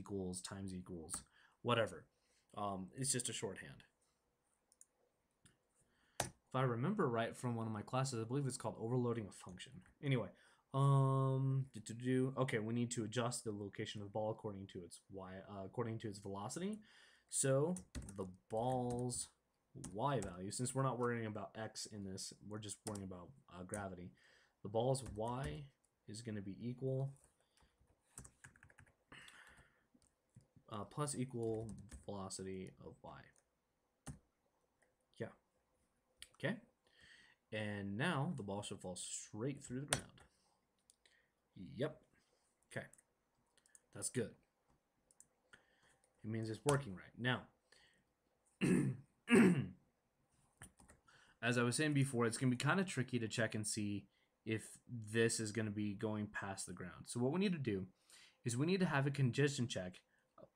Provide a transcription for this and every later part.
equals times equals, whatever. It's just a shorthand. If I remember right from one of my classes, I believe it's called overloading a function. Anyway, okay, we need to adjust the location of the ball according to its according to its velocity. So the ball's y value, since we're not worrying about x in this, we're just worrying about gravity. The ball's y is going to be equal plus equal velocity of y. Yeah. Okay. And now the ball should fall straight through the ground. Yep. Okay. That's good. It means it's working right. Now, as I was saying before, it's going to be kind of tricky to check and see if this is going to be going past the ground. So what we need to do is we need to have a condition check.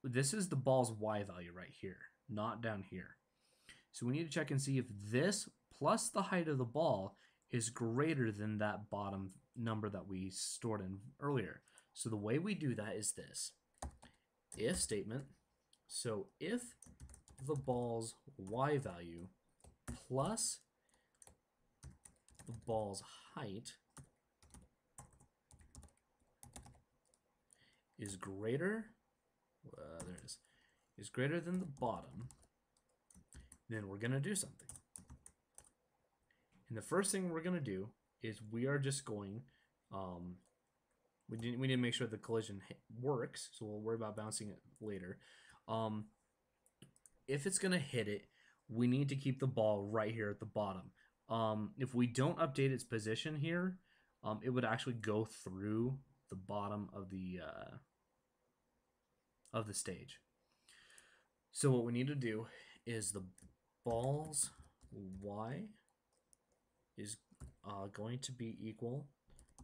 This is the ball's y value right here, not down here. So we need to check and see if this plus the height of the ball is greater than that bottom number that we stored in earlier. So the way we do that is this. If statement. So if the ball's y value plus the ball's height is greater, there it is greater than the bottom, then we're going to do something. And the first thing we're going to do is we are just going, we need to make sure the collision works, so we'll worry about bouncing it later. If it's going to hit it, we need to keep the ball right here at the bottom. If we don't update its position here, it would actually go through the bottom of the stage. So what we need to do is the ball's y is going to be equal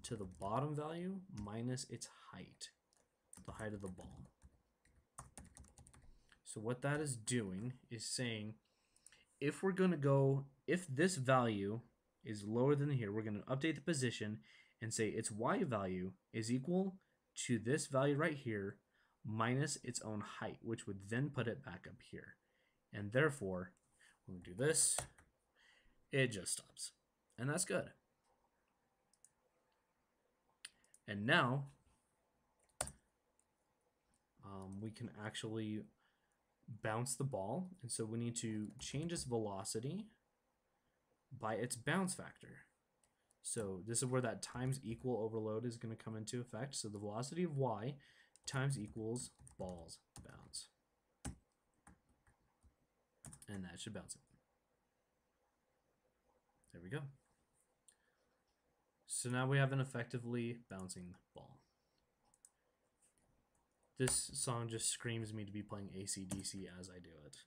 to the bottom value minus its height, the height of the ball. So what that is doing is saying if we're going to go, if this value is lower than here, we're going to update the position and say its y value is equal to this value right here minus its own height, which would then put it back up here. And therefore, when we do this, it just stops. And that's good. And now, we can actually bounce the ball. And so we need to change its velocity by its bounce factor. So this is where that times equal overload is going to come into effect. So the velocity of y times equals ball's bounce. And that should bounce it. There we go. So now we have an effectively bouncing ball. This song just screams me to be playing AC/DC as I do it.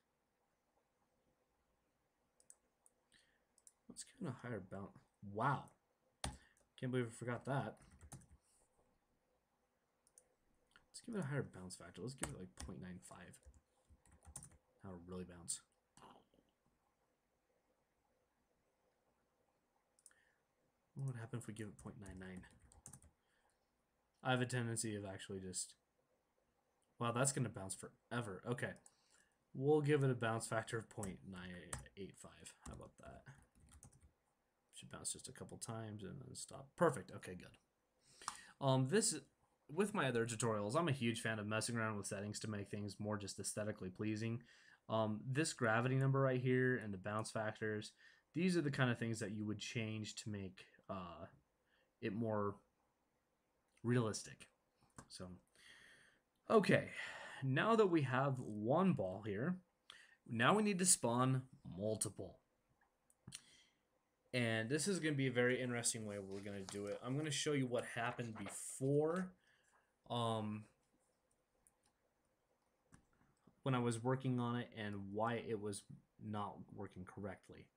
Let's give it a higher bounce. Wow. Can't believe I forgot that. Let's give it a higher bounce factor. Let's give it like 0.95. That'll really bounce. What would happen if we give it 0.99? I have a tendency of actually just... Wow, that's going to bounce forever. Okay. We'll give it a bounce factor of 0.985. How about that? Should bounce just a couple times and then stop. Perfect. Okay, good. With my other tutorials, I'm a huge fan of messing around with settings to make things more just aesthetically pleasing. This gravity number right here and the bounce factors, these are the kind of things that you would change to make it more realistic. So, okay, now that we have one ball here, now we need to spawn multiple. And this is going to be a very interesting way we're going to do it. I'm going to show you what happened before when I was working on it and why it was not working correctly.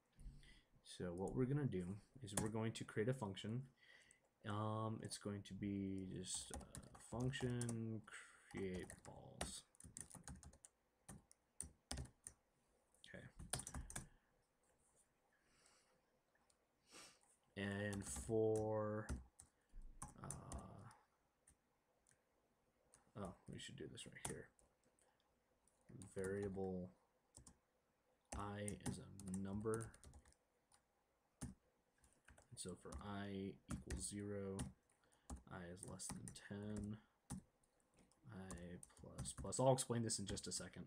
So what we're going to do is we're going to create a function. It's going to be just function create balls. Okay. And for should do this right here. Variable I is a number. And so for I equals 0, I is less than 10, I plus. I'll explain this in just a second.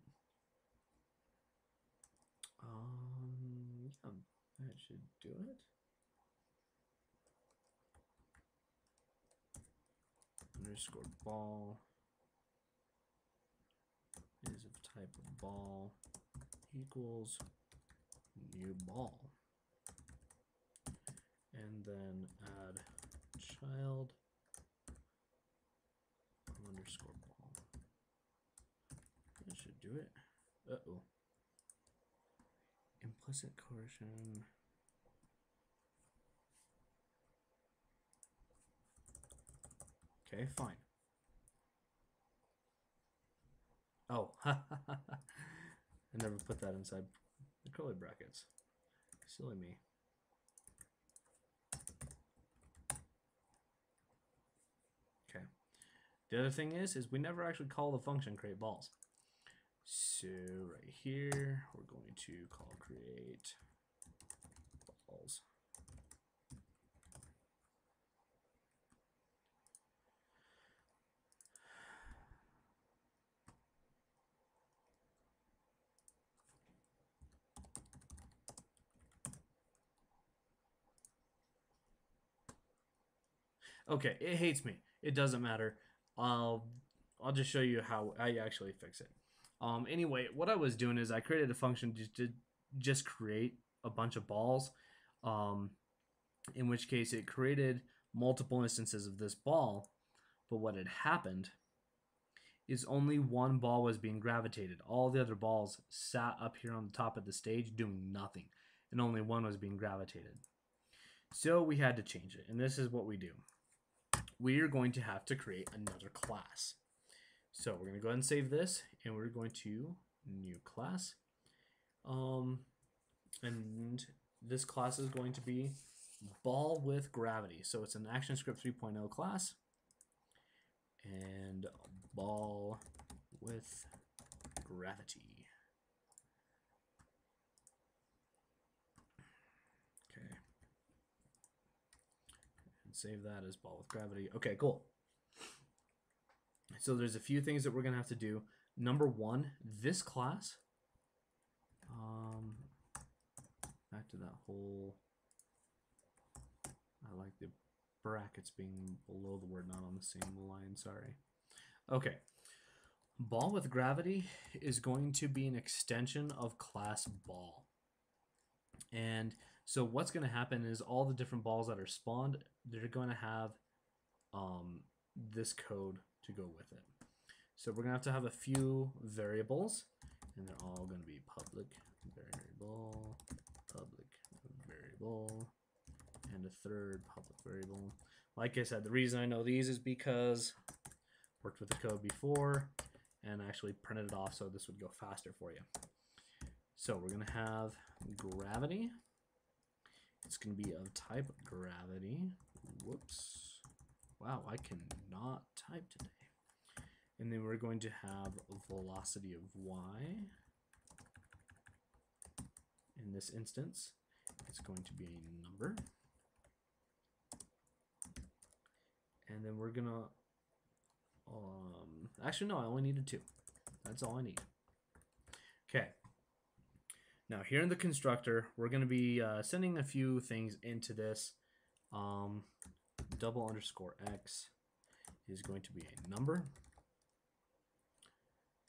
Yeah, that should do it. Underscore ball is of type of ball equals new ball. And then add child underscore ball. That should do it. Uh-oh. Implicit coercion. Okay, fine. Oh, I never put that inside the curly brackets. Silly me. Okay. The other thing is we never actually call the function create balls. So right here, we're going to call create balls. Okay, it hates me. It doesn't matter. I'll just show you how I actually fix it. Anyway, what I was doing is I created a function to just create a bunch of balls, in which case it created multiple instances of this ball, but what had happened is only one ball was being gravitated. All the other balls sat up here on the top of the stage doing nothing, and only one was being gravitated. So we had to change it, and this is what we do. We are going to have to create another class. So we're going to go ahead and save this, and we're going to new class. And this class is going to be ball with gravity. So it's an ActionScript 3.0 class. And ball with gravity. Okay. And save that as ball with gravity. Okay, cool. So there's a few things that we're going to have to do. Number one, this class, back to that whole, I like the brackets being below the word, not on the same line, sorry. Okay, ball with gravity is going to be an extension of class ball. And so what's going to happen is all the different balls that are spawned, they're going to have this code to go with it. So we're going to have a few variables, and they're all going to be public variable, and a third public variable. Like I said, the reason I know these is because I worked with the code before and actually printed it off so this would go faster for you. So we're going to have gravity. It's going to be of type gravity. Whoops. Wow, I cannot type today. And then we're going to have velocity of y. In this instance, it's going to be a number. And then we're going to, actually no, I only needed 2. That's all I need. Okay. Now here in the constructor, we're going to be sending a few things into this. Double underscore x is going to be a number.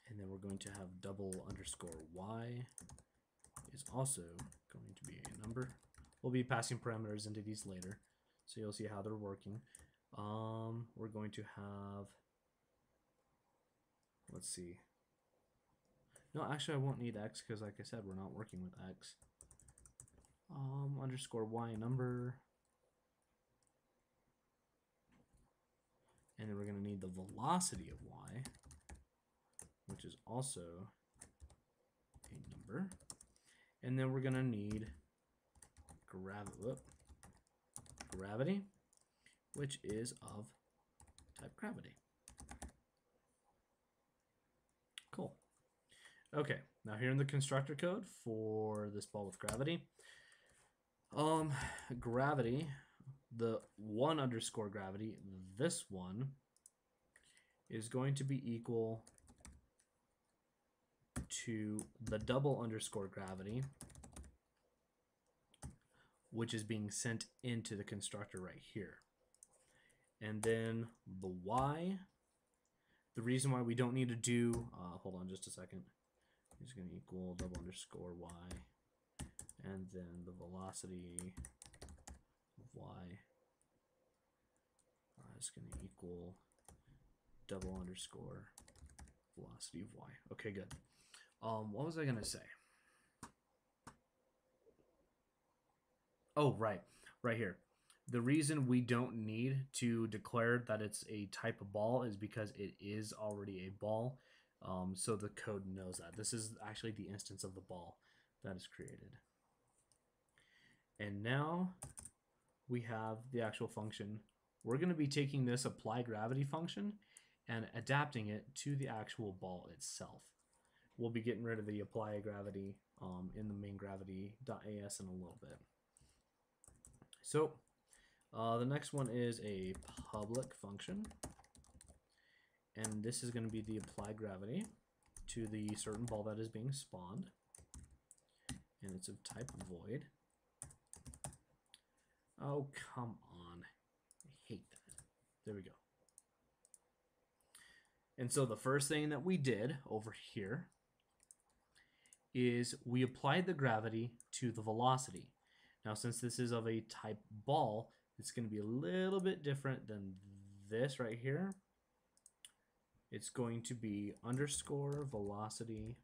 And then we're going to have double underscore y is also going to be a number. We'll be passing parameters into these later, so you'll see how they're working. We're going to have, let's see. No, actually I won't need x because like I said, we're not working with x. Underscore y number. And then we're going to need the velocity of y, which is also a number. And then we're going to need gravity, which is of type gravity. Okay, now here in the constructor code for this ball with gravity, gravity, the 1 underscore gravity, this one is going to be equal to the double underscore gravity, which is being sent into the constructor right here. And then the y, the reason why we don't need to do, hold on just a second, is going to equal double underscore y, and then the velocity of y is going to equal double underscore velocity of y. Okay, good. What was I going to say? Oh, right here. The reason we don't need to declare that it's a type of ball is because it is already a ball. So the code knows that. This is actually the instance of the ball that is created. And now we have the actual function. We're going to be taking this apply gravity function and adapting it to the actual ball itself. We'll be getting rid of the apply gravity in the main gravity.as in a little bit. So the next one is a public function, and this is going to be the apply gravity to the certain ball that is being spawned, and it's of type void. Oh, come on. I hate that. There we go. And so the first thing that we did over here is we applied the gravity to the velocity. Now, since this is of a type ball, it's going to be a little bit different than this right here. It's going to be underscore velocity